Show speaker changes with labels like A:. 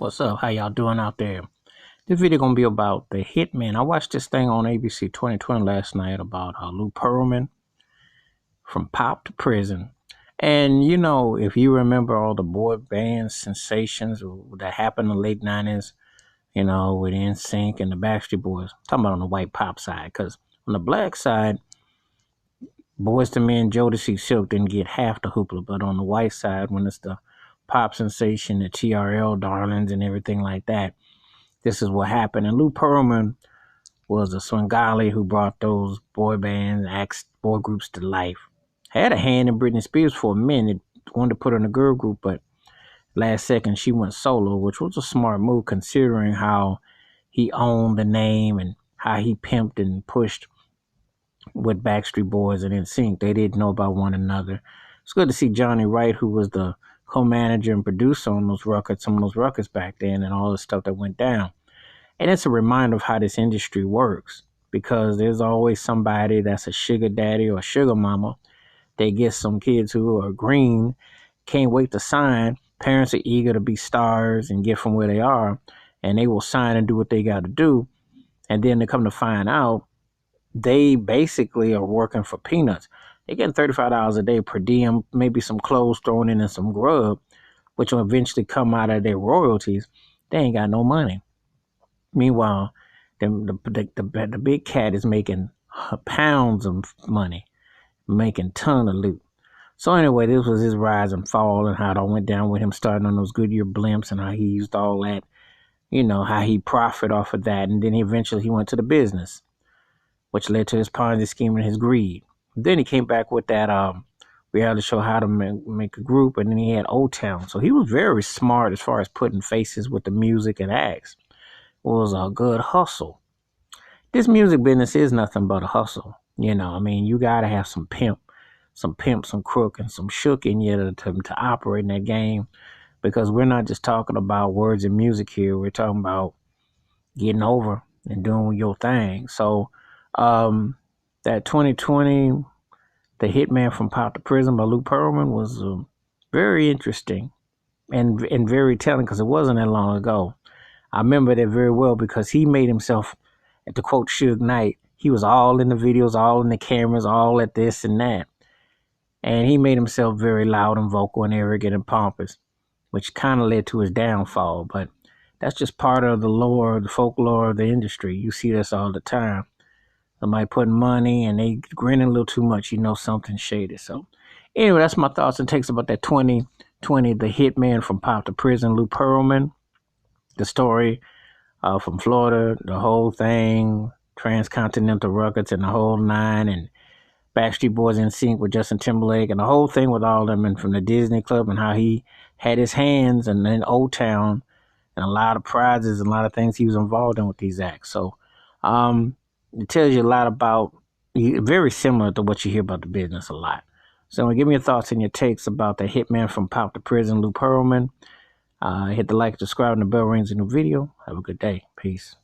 A: What's up? How y'all doing out there? This video gonna be about the Hitman. I watched this thing on ABC 2020 last night about Lou Pearlman from pop to prison. And you know, if you remember all the boy band sensations that happened in the late 90s, you know, with NSYNC and the Backstreet Boys. I'm talking about on the white pop side, because on the black side, Boys to Men, Jodeci, Silk didn't get half the hoopla, but on the white side, when it's the pop sensation, the TRL darlings and everything like that, this is what happened. And Lou Pearlman was a Swengali who brought those boy bands, boy groups to life. Had a hand in Britney Spears for a minute, wanted to put her in a girl group, but last second she went solo, which was a smart move considering how he owned the name and how he pimped and pushed with Backstreet Boys and NSYNC. They didn't know about one another. It's good to see Johnny Wright, who was the co-manager and producer on those records, some of those records back then, and all the stuff that went down. And it's a reminder of how this industry works, because there's always somebody that's a sugar daddy or a sugar mama. They get some kids who are green, can't wait to sign. Parents are eager to be stars and get from where they are, and they will sign and do what they got to do. And then they come to find out they basically are working for peanuts. They're getting $35 a day per diem, maybe some clothes thrown in and some grub, which will eventually come out of their royalties. They ain't got no money. Meanwhile, the big cat is making pounds of money, making ton of loot. So anyway, this was his rise and fall and how it all went down with him starting on those Goodyear blimps and how he used all that, you know, how he profited off of that. And then eventually he went to the business, which led to his Ponzi scheme and his greed. Then he came back with that reality show, How to Make a Group, and then he had Old Town. So he was very smart as far as putting faces with the music and acts. It was a good hustle. This music business is nothing but a hustle. You know, I mean, you got to have some pimp, some crook, and some shook in you to operate in that game, because we're not just talking about words and music here. We're talking about getting over and doing your thing. So that 2020, The Hitman from Pop to Prison by Lou Pearlman was very interesting and very telling, because it wasn't that long ago. I remember that very well because he made himself, at the quote Suge Knight, he was all in the videos, all in the cameras, all at this and that. And he made himself very loud and vocal and arrogant and pompous, which kind of led to his downfall. But that's just part of the lore, the folklore of the industry. You see this all the time. Somebody putting money and they grinning a little too much, you know something shady. So anyway, that's my thoughts and takes about that 2020, The Hitman from Pop to Prison, Lou Pearlman. The story from Florida, the whole thing, Transcontinental Records and the whole nine, and Backstreet Boys NSYNC with Justin Timberlake, and the whole thing with all them, and from the Disney Club and how he had his hands, and then Old Town, and a lot of prizes and a lot of things he was involved in with these acts. So it tells you a lot about, very similar to what you hear about the business a lot. So give me your thoughts and your takes about the Hitman from Pop to Prison, Lou Pearlman. Hit the like, subscribe, and the bell rings in the video. Have a good day. Peace.